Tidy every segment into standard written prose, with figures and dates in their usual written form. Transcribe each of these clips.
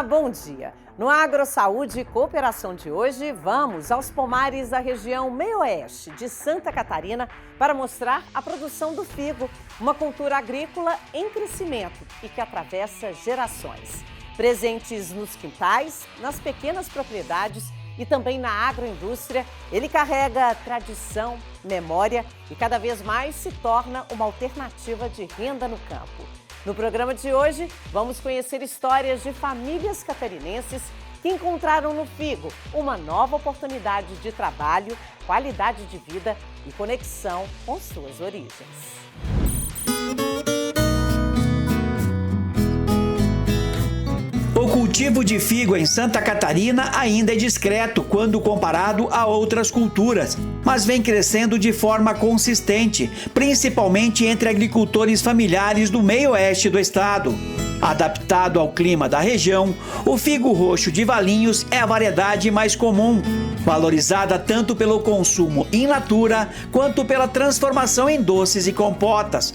bom dia! No AgroSaúde e Cooperação de hoje, vamos aos pomares da região meio-oeste de Santa Catarina para mostrar a produção do figo, uma cultura agrícola em crescimento e que atravessa gerações. Presentes nos quintais, nas pequenas propriedades e também na agroindústria, ele carrega tradição, memória e cada vez mais se torna uma alternativa de renda no campo. No programa de hoje, vamos conhecer histórias de famílias catarinenses que encontraram no figo uma nova oportunidade de trabalho, qualidade de vida e conexão com suas origens. O cultivo de figo em Santa Catarina ainda é discreto quando comparado a outras culturas, mas vem crescendo de forma consistente, principalmente entre agricultores familiares do meio-oeste do estado. Adaptado ao clima da região, o figo roxo de Valinhos é a variedade mais comum, valorizada tanto pelo consumo in natura quanto pela transformação em doces e compotas.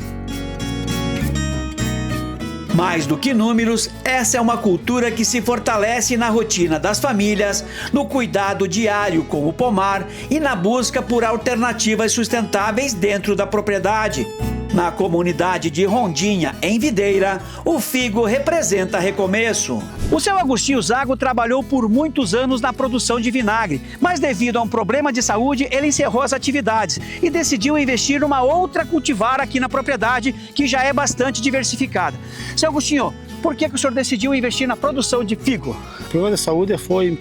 Mais do que números, essa é uma cultura que se fortalece na rotina das famílias, no cuidado diário com o pomar e na busca por alternativas sustentáveis dentro da propriedade. Na comunidade de Rondinha, em Videira, o figo representa recomeço. O seu Agostinho Zago trabalhou por muitos anos na produção de vinagre, mas devido a um problema de saúde, ele encerrou as atividades e decidiu investir numa outra cultivar aqui na propriedade, que já é bastante diversificada. Seu Agostinho, por que o senhor decidiu investir na produção de figo? O problema de saúde foi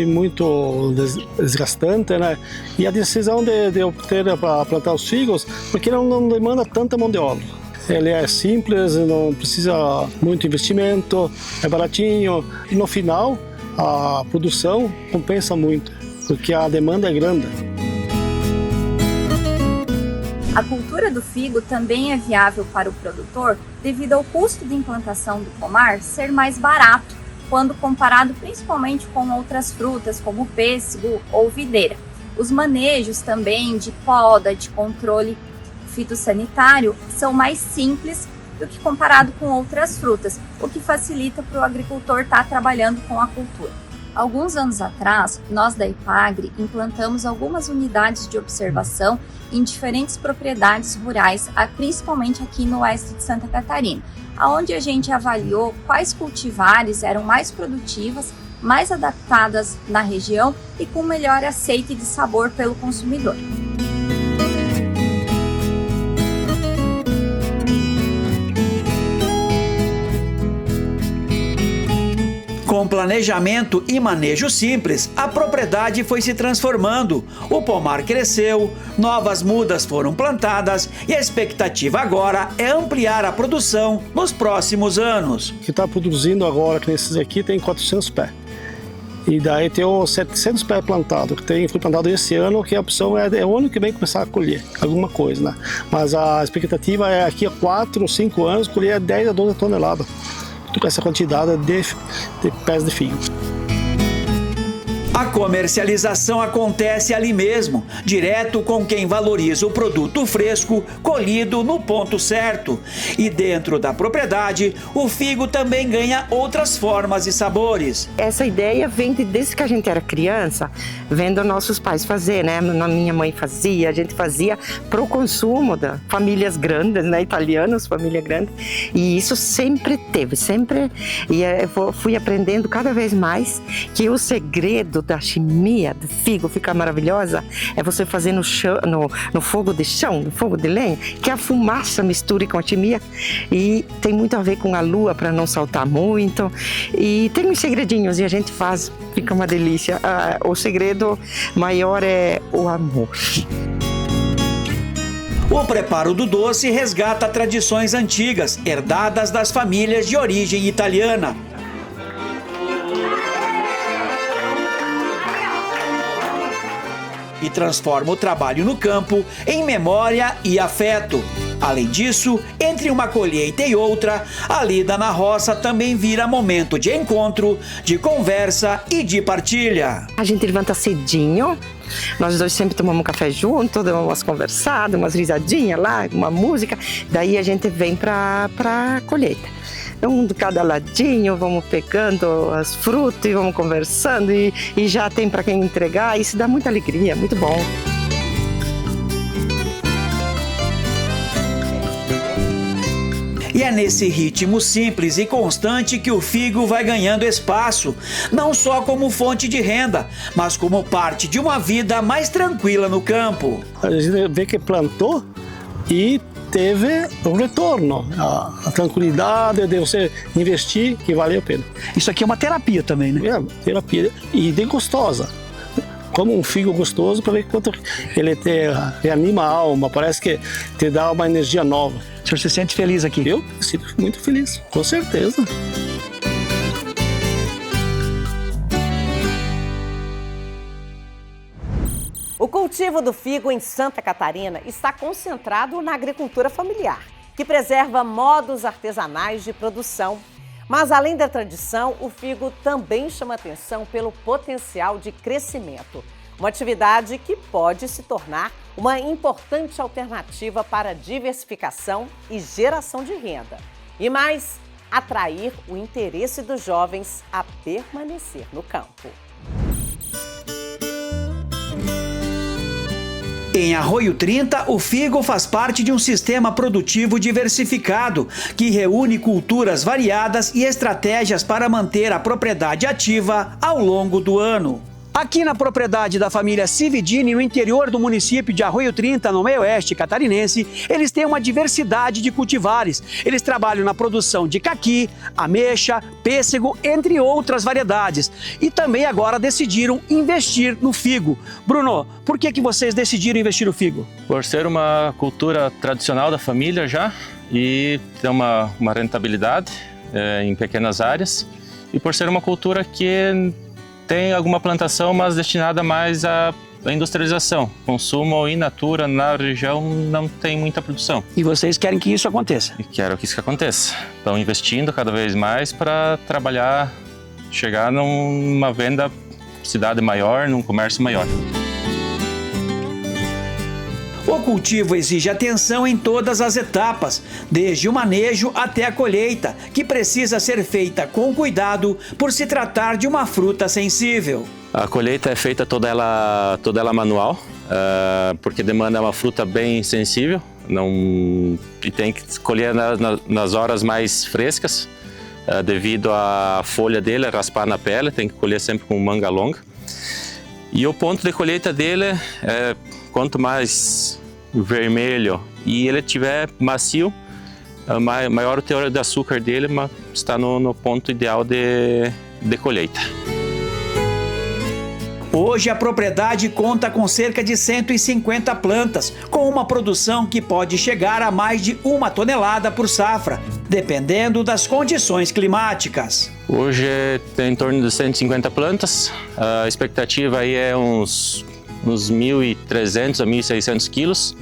muito desgastante, né? E a decisão de optar para plantar os figos, porque não demanda tanta mão de obra. Ele é simples, não precisa muito investimento, é baratinho. E no final, a produção compensa muito, porque a demanda é grande. A cultura do figo também é viável para o produtor devido ao custo de implantação do pomar ser mais barato, quando comparado principalmente com outras frutas como pêssego ou videira. Os manejos também de poda, de controle fitossanitário são mais simples do que comparado com outras frutas, o que facilita para o agricultor estar trabalhando com a cultura. Alguns anos atrás, nós da Ipagre implantamos algumas unidades de observação em diferentes propriedades rurais, principalmente aqui no oeste de Santa Catarina, onde a gente avaliou quais cultivares eram mais produtivas, mais adaptadas na região e com melhor aceite de sabor pelo consumidor. Com planejamento e manejo simples, a propriedade foi se transformando, o pomar cresceu, novas mudas foram plantadas e a expectativa agora é ampliar a produção nos próximos anos. O que está produzindo agora, que nesses aqui, tem 400 pés. E daí tem os 700 pés plantados, que foi plantado esse ano, que a opção é o ano que vem começar a colher alguma coisa, né? Mas a expectativa é aqui a 4 ou 5 anos colher 10 a 12 toneladas. Com essa quantidade de pés de figo. A comercialização acontece ali mesmo, direto com quem valoriza o produto fresco, colhido no ponto certo. E dentro da propriedade, o figo também ganha outras formas e sabores. Essa ideia vem desde que a gente era criança, vendo nossos pais fazer, né? Minha mãe fazia, a gente fazia para o consumo das famílias grandes, né? Italianos, família grande. E isso sempre teve, sempre. E eu fui aprendendo cada vez mais que o segredo da chimia do figo ficar maravilhosa é você fazer no fogo de chão, no fogo de lenha, que a fumaça misture com a chimia e tem muito a ver com a lua para não saltar muito e tem uns segredinhos e a gente faz, fica uma delícia. O segredo maior é o amor. O preparo do doce resgata tradições antigas, herdadas das famílias de origem italiana. E transforma o trabalho no campo em memória e afeto. Além disso, entre uma colheita e outra, a lida na roça também vira momento de encontro, de conversa e de partilha. A gente levanta cedinho, nós dois sempre tomamos um café junto, damos umas conversadas, umas risadinhas lá, uma música, daí a gente vem para a colheita. um de cada ladinho, vamos pegando as frutas e vamos conversando e já tem para quem entregar. Isso dá muita alegria, muito bom. E é nesse ritmo simples e constante que o figo vai ganhando espaço, não só como fonte de renda, mas como parte de uma vida mais tranquila no campo. A gente vê que plantou e teve um retorno, a tranquilidade de você investir, que valeu a pena. Isso aqui é uma terapia também, né? É, terapia e de gostosa. Como um figo gostoso, para ver quanto ele reanima a alma, parece que te dá uma energia nova. O senhor se sente feliz aqui? Eu me sinto muito feliz, com certeza. O cultivo do figo em Santa Catarina está concentrado na agricultura familiar, que preserva modos artesanais de produção. Mas, além da tradição, o figo também chama atenção pelo potencial de crescimento. Uma atividade que pode se tornar uma importante alternativa para diversificação e geração de renda. E mais, atrair o interesse dos jovens a permanecer no campo. Em Arroio 30, o figo faz parte de um sistema produtivo diversificado, que reúne culturas variadas e estratégias para manter a propriedade ativa ao longo do ano. Aqui na propriedade da família Cividini, no interior do município de Arroio 30, no meio-oeste catarinense, eles têm uma diversidade de cultivares. Eles trabalham na produção de caqui, ameixa, pêssego, entre outras variedades. E também agora decidiram investir no figo. Bruno, por que vocês decidiram investir no figo? Por ser uma cultura tradicional da família já e ter uma rentabilidade em pequenas áreas, e por ser uma cultura que tem alguma plantação, mas destinada mais à industrialização. Consumo in natura na região não tem muita produção. E vocês querem que isso aconteça? E quero que isso aconteça. Estão investindo cada vez mais para trabalhar, chegar numa venda cidade maior, num comércio maior. O cultivo exige atenção em todas as etapas, desde o manejo até a colheita, que precisa ser feita com cuidado por se tratar de uma fruta sensível. A colheita é feita toda ela manual, porque demanda uma fruta bem sensível, e tem que colher nas horas mais frescas, devido à folha dele raspar na pele, tem que colher sempre com manga longa. E o ponto de colheita dele é quanto mais vermelho e ele tiver macio, maior o teor de açúcar dele, mas está no ponto ideal de colheita. Hoje a propriedade conta com cerca de 150 plantas, com uma produção que pode chegar a mais de 1 tonelada por safra, dependendo das condições climáticas. Hoje tem em torno de 150 plantas, a expectativa aí é uns 1.300 a 1.600 quilos.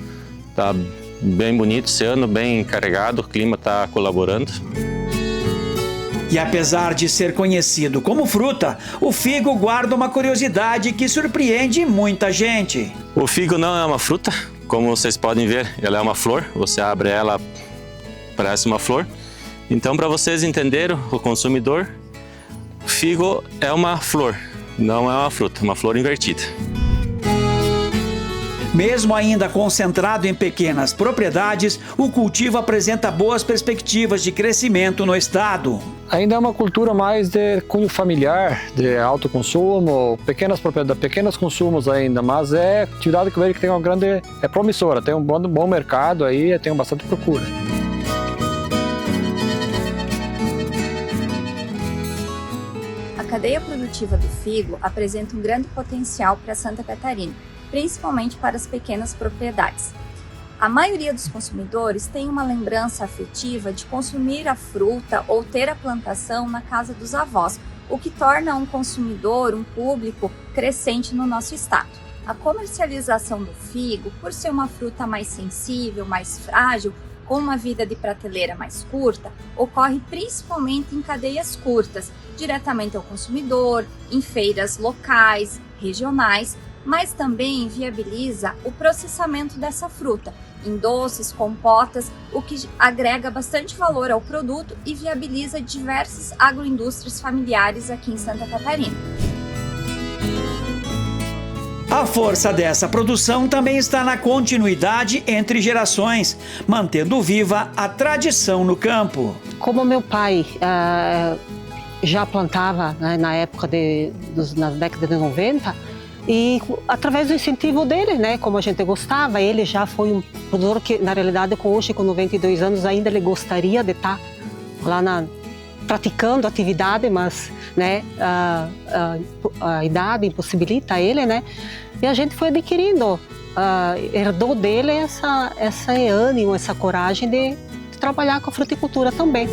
Tá bem bonito esse ano, bem carregado, o clima está colaborando. E apesar de ser conhecido como fruta, o figo guarda uma curiosidade que surpreende muita gente. O figo não é uma fruta, como vocês podem ver, ela é uma flor. Você abre ela, parece uma flor. Então, para vocês entenderem, o consumidor, o figo é uma flor, não é uma fruta, uma flor invertida. Mesmo ainda concentrado em pequenas propriedades, o cultivo apresenta boas perspectivas de crescimento no estado. Ainda é uma cultura mais de cunho familiar, de alto consumo, pequenas propriedades, pequenos consumos ainda, mas é atividade que eu vejo que tem uma grande, é promissora, tem um bom mercado aí, tem bastante procura. A cadeia produtiva do figo apresenta um grande potencial para Santa Catarina, principalmente para as pequenas propriedades. A maioria dos consumidores tem uma lembrança afetiva de consumir a fruta ou ter a plantação na casa dos avós, o que torna um consumidor, um público crescente no nosso estado. A comercialização do figo, por ser uma fruta mais sensível, mais frágil, com uma vida de prateleira mais curta, ocorre principalmente em cadeias curtas, diretamente ao consumidor, em feiras locais, regionais, mas também viabiliza o processamento dessa fruta em doces, compotas, o que agrega bastante valor ao produto e viabiliza diversas agroindústrias familiares aqui em Santa Catarina. A força dessa produção também está na continuidade entre gerações, mantendo viva a tradição no campo. Como meu pai já plantava, né, na época na década de 90, e através do incentivo dele, né, como a gente gostava, ele já foi um produtor que, na realidade, hoje com 92 anos, ainda ele gostaria de estar lá praticando atividade, mas, né, a idade impossibilita ele, né, e a gente foi adquirindo, herdou dele esse ânimo, essa coragem de trabalhar com a fruticultura também.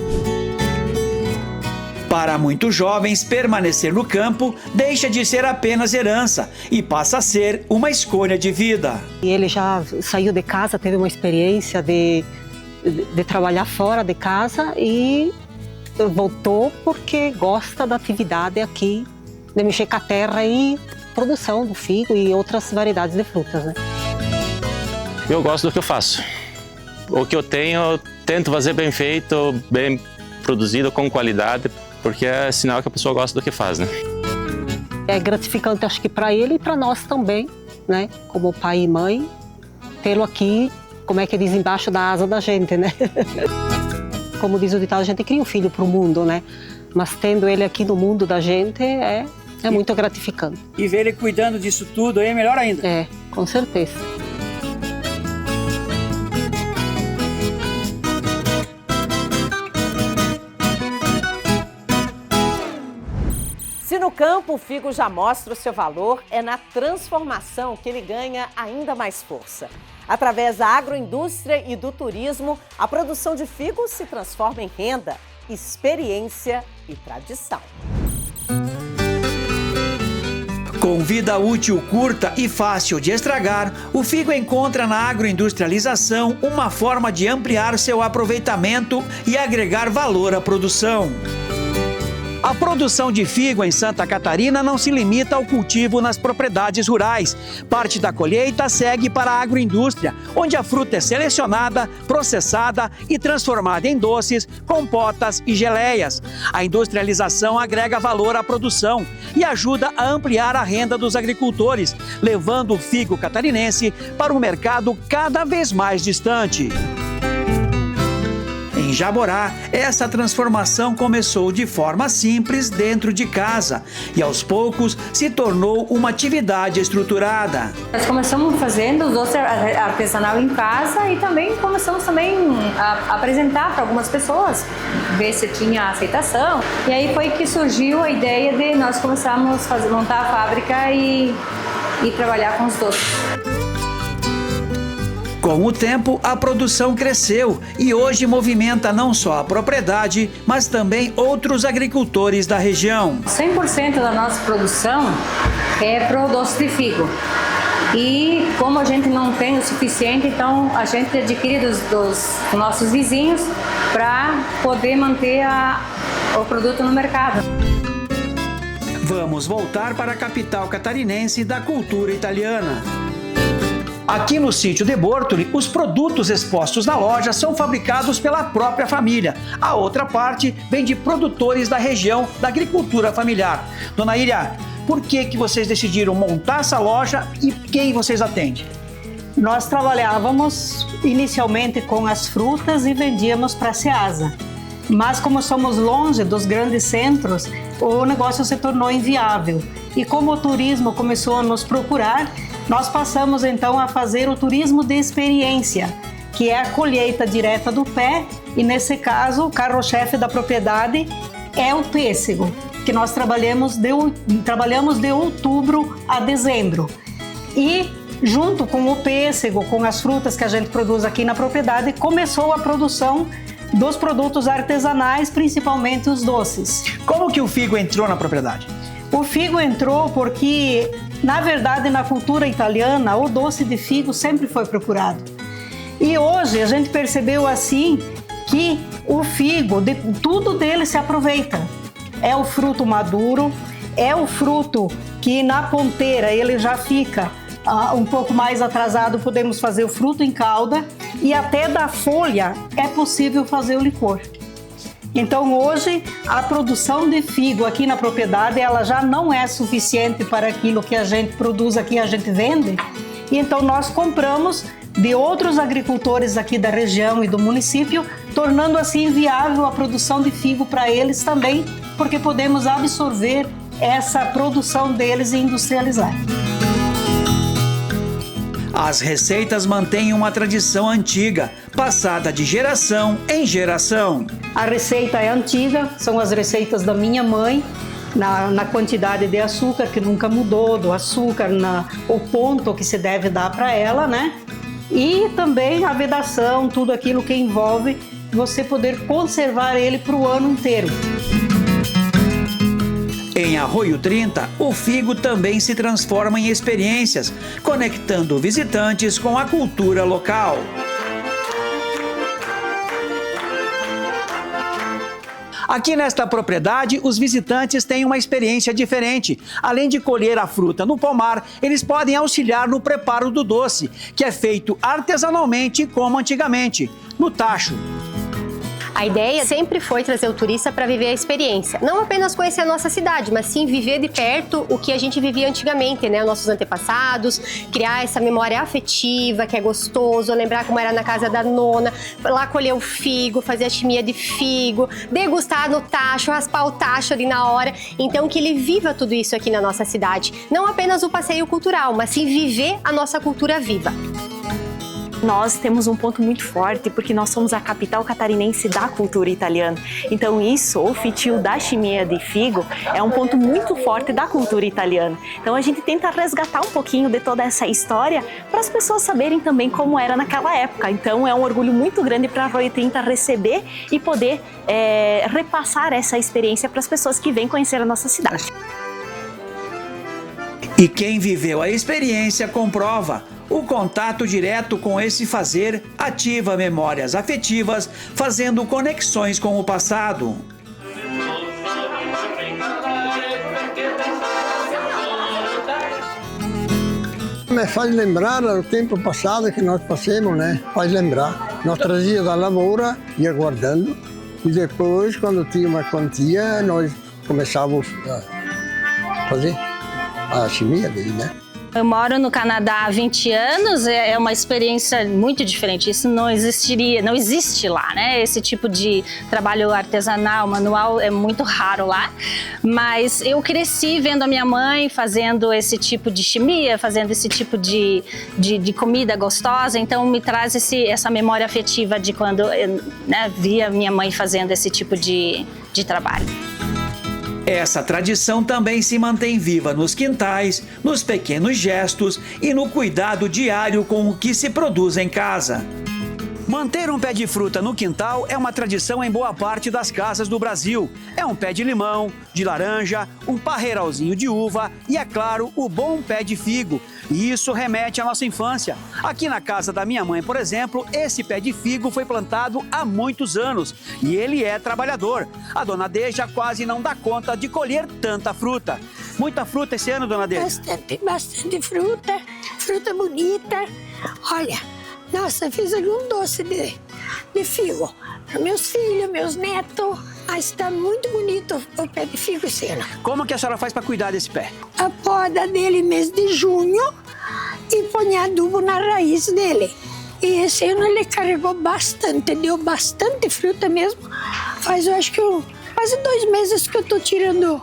Para muitos jovens, permanecer no campo deixa de ser apenas herança e passa a ser uma escolha de vida. E ele já saiu de casa, teve uma experiência de trabalhar fora de casa e voltou porque gosta da atividade aqui, de mexer com a terra e produção do figo e outras variedades de frutas, né? Eu gosto do que eu faço. O que eu tenho, eu tento fazer bem feito, bem produzido, com qualidade, porque é sinal que a pessoa gosta do que faz, né? É gratificante, acho que para ele e para nós também, né? Como pai e mãe, tê-lo aqui, como é que diz, embaixo da asa da gente, né? Como diz o ditado, a gente cria um filho para o mundo, né? Mas tendo ele aqui no mundo da gente é muito gratificante. E ver ele cuidando disso tudo aí é melhor ainda. É, com certeza. Se no campo o figo já mostra o seu valor, é na transformação que ele ganha ainda mais força. Através da agroindústria e do turismo, a produção de figo se transforma em renda, experiência e tradição. Com vida útil curta e fácil de estragar, o figo encontra na agroindustrialização uma forma de ampliar seu aproveitamento e agregar valor à produção. A produção de figo em Santa Catarina não se limita ao cultivo nas propriedades rurais. Parte da colheita segue para a agroindústria, onde a fruta é selecionada, processada e transformada em doces, compotas e geleias. A industrialização agrega valor à produção e ajuda a ampliar a renda dos agricultores, levando o figo catarinense para um mercado cada vez mais distante. Em Jaborá, essa transformação começou de forma simples dentro de casa e aos poucos se tornou uma atividade estruturada. Nós começamos fazendo os doces artesanal em casa e também começamos a apresentar para algumas pessoas, ver se tinha aceitação. E aí foi que surgiu a ideia de nós começarmos a montar a fábrica e trabalhar com os doces. Com o tempo, a produção cresceu e hoje movimenta não só a propriedade, mas também outros agricultores da região. 100% da nossa produção é para o doce de figo. E como a gente não tem o suficiente, então a gente adquire dos nossos vizinhos para poder manter o produto no mercado. Vamos voltar para a capital catarinense da cultura italiana. Aqui no sítio de Bortoli, os produtos expostos na loja são fabricados pela própria família. A outra parte vem de produtores da região da agricultura familiar. Dona Iria, por que vocês decidiram montar essa loja e quem vocês atendem? Nós trabalhávamos inicialmente com as frutas e vendíamos para a Ceasa. Mas como somos longe dos grandes centros, o negócio se tornou inviável. E como o turismo começou a nos procurar, nós passamos então a fazer o turismo de experiência, que é a colheita direta do pé, e nesse caso o carro-chefe da propriedade é o pêssego, que nós trabalhamos de outubro a dezembro. E junto com o pêssego, com as frutas que a gente produz aqui na propriedade, começou a produção dos produtos artesanais, principalmente os doces. Como que o figo entrou na propriedade? O figo entrou porque, na verdade, na cultura italiana, o doce de figo sempre foi procurado. E hoje a gente percebeu assim que o figo, tudo dele se aproveita. É o fruto maduro, é o fruto que na ponteira ele já fica um pouco mais atrasado, podemos fazer o fruto em calda, e até da folha é possível fazer o licor. Então hoje a produção de figo aqui na propriedade ela já não é suficiente para aquilo que a gente produz aqui, a gente vende, e então nós compramos de outros agricultores aqui da região e do município, tornando assim viável a produção de figo para eles também, porque podemos absorver essa produção deles e industrializar. As receitas mantêm uma tradição antiga, passada de geração em geração. A receita é antiga, são as receitas da minha mãe, na quantidade de açúcar que nunca mudou, do açúcar, o ponto que se deve dar para ela, né? E também a vedação, tudo aquilo que envolve você poder conservar ele para o ano inteiro. Em Arroio 30, o figo também se transforma em experiências, conectando visitantes com a cultura local. Aqui nesta propriedade, os visitantes têm uma experiência diferente. Além de colher a fruta no pomar, eles podem auxiliar no preparo do doce, que é feito artesanalmente como antigamente, no tacho. A ideia sempre foi trazer o turista para viver a experiência. Não apenas conhecer a nossa cidade, mas sim viver de perto o que a gente vivia antigamente, né? Nossos antepassados, criar essa memória afetiva, que é gostoso, lembrar como era na casa da nona, lá colher o figo, fazer a chimia de figo, degustar no tacho, raspar o tacho ali na hora. Então que ele viva tudo isso aqui na nossa cidade. Não apenas o passeio cultural, mas sim viver a nossa cultura viva. Nós temos um ponto muito forte porque nós somos a capital catarinense da cultura italiana. Então isso, o feitio da chimia de figo, é um ponto muito forte da cultura italiana. Então a gente tenta resgatar um pouquinho de toda essa história para as pessoas saberem também como era naquela época. Então é um orgulho muito grande para a Arroio 30 receber e poder repassar essa experiência para as pessoas que vêm conhecer a nossa cidade. E quem viveu a experiência comprova. O contato direto com esse fazer ativa memórias afetivas, fazendo conexões com o passado. Me faz lembrar o tempo passado que nós passamos, né? Faz lembrar. Nós trazíamos da lavoura, ia guardando, e depois, quando tinha uma quantia, nós começávamos a fazer a chimia dele, né? Eu moro no Canadá há 20 anos, é uma experiência muito diferente. Isso não existiria, não existe lá, né? Esse tipo de trabalho artesanal, manual, é muito raro lá. Mas eu cresci vendo a minha mãe fazendo esse tipo de chimia, fazendo esse tipo de comida gostosa. Então me traz essa memória afetiva de quando eu, né, via minha mãe fazendo esse tipo de trabalho. Essa tradição também se mantém viva nos quintais, nos pequenos gestos e no cuidado diário com o que se produz em casa. Manter um pé de fruta no quintal é uma tradição em boa parte das casas do Brasil. É um pé de limão, de laranja, um parreiralzinho de uva e, é claro, o bom pé de figo. E isso remete à nossa infância. Aqui na casa da minha mãe, por exemplo, esse pé de figo foi plantado há muitos anos e ele é trabalhador. A dona Deja quase não dá conta de colher tanta fruta. Muita fruta esse ano, dona Deja? Bastante fruta, fruta bonita. Olha, nossa, fiz algum doce de figo para meus filhos, meus netos. Mas está muito bonito o pé de figo esse ano. Como que a senhora faz para cuidar desse pé? A poda dele mês de junho e põe adubo na raiz dele. E esse ano ele carregou bastante, deu bastante fruta mesmo. Faz, eu acho que quase 2 meses que eu estou tirando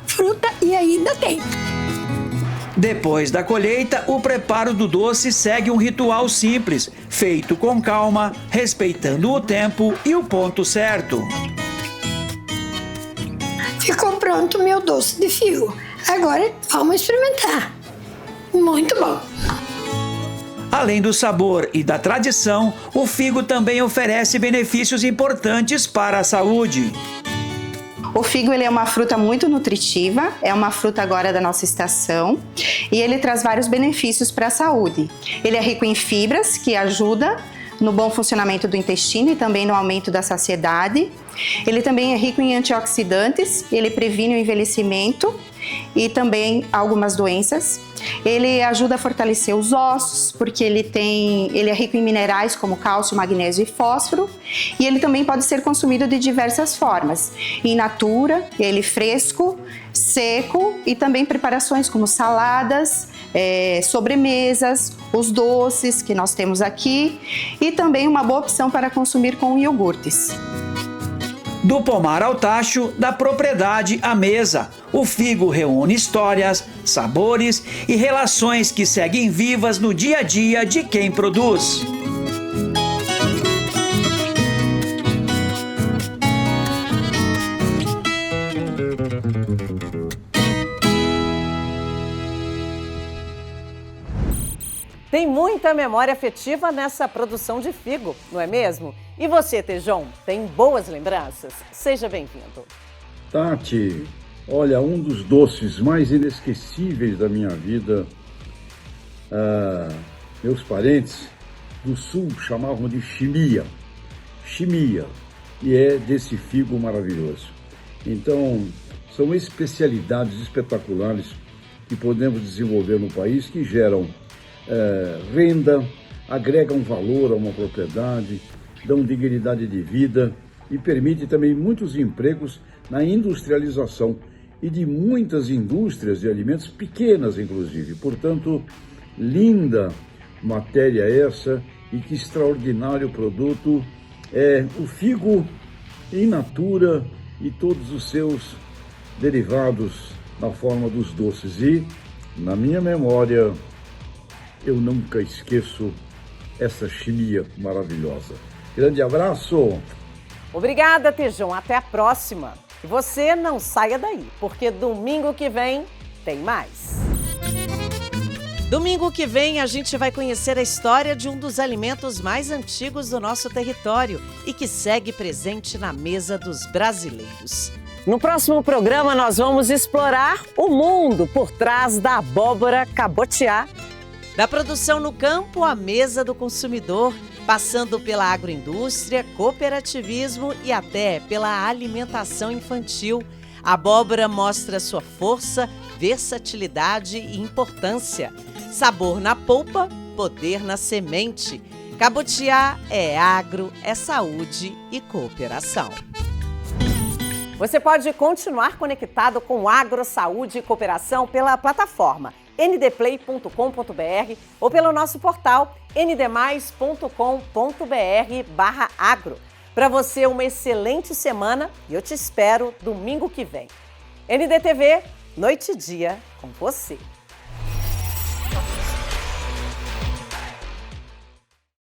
fruta e ainda tem. Depois da colheita, o preparo do doce segue um ritual simples, feito com calma, respeitando o tempo e o ponto certo. Ficou pronto o meu doce de figo. Agora vamos experimentar. Muito bom. Além do sabor e da tradição, o figo também oferece benefícios importantes para a saúde. O figo ele é uma fruta muito nutritiva, é uma fruta agora da nossa estação e ele traz vários benefícios para a saúde. Ele é rico em fibras, que ajuda no bom funcionamento do intestino e também no aumento da saciedade. Ele também é rico em antioxidantes, ele previne o envelhecimento e também algumas doenças. Ele ajuda a fortalecer os ossos, porque ele é rico em minerais como cálcio, magnésio e fósforo, e ele também pode ser consumido de diversas formas, in natura, ele fresco, seco e também preparações como saladas, sobremesas, os doces que nós temos aqui e também uma boa opção para consumir com iogurtes. Do pomar ao tacho, da propriedade à mesa, o figo reúne histórias, sabores e relações que seguem vivas no dia a dia de quem produz. Tem muita memória afetiva nessa produção de figo, não é mesmo? E você, Tejon, tem boas lembranças? Seja bem-vindo. Tati, olha, um dos doces mais inesquecíveis da minha vida, meus parentes do sul chamavam de chimia, e é desse figo maravilhoso. Então, são especialidades espetaculares que podemos desenvolver no país, que geram renda, agregam valor a uma propriedade, dão dignidade de vida e permite também muitos empregos na industrialização e de muitas indústrias de alimentos pequenas, inclusive. Portanto, linda matéria essa e que extraordinário produto é o figo in natura e todos os seus derivados na forma dos doces. E, na minha memória, eu nunca esqueço essa chimia maravilhosa. Grande abraço! Obrigada, Tejon. Até a próxima. E você não saia daí, porque domingo que vem tem mais. Domingo que vem a gente vai conhecer a história de um dos alimentos mais antigos do nosso território e que segue presente na mesa dos brasileiros. No próximo programa nós vamos explorar o mundo por trás da abóbora cabotiá. Da produção no campo à mesa do consumidor, passando pela agroindústria, cooperativismo e até pela alimentação infantil, a abóbora mostra sua força, versatilidade e importância. Sabor na polpa, poder na semente. Cabotiá é agro, é saúde e cooperação. Você pode continuar conectado com Agro, Saúde e Cooperação pela plataforma ndplay.com.br ou pelo nosso portal ndmais.com.br/agro. Para você, uma excelente semana e eu te espero domingo que vem. NDTV, noite e dia com você.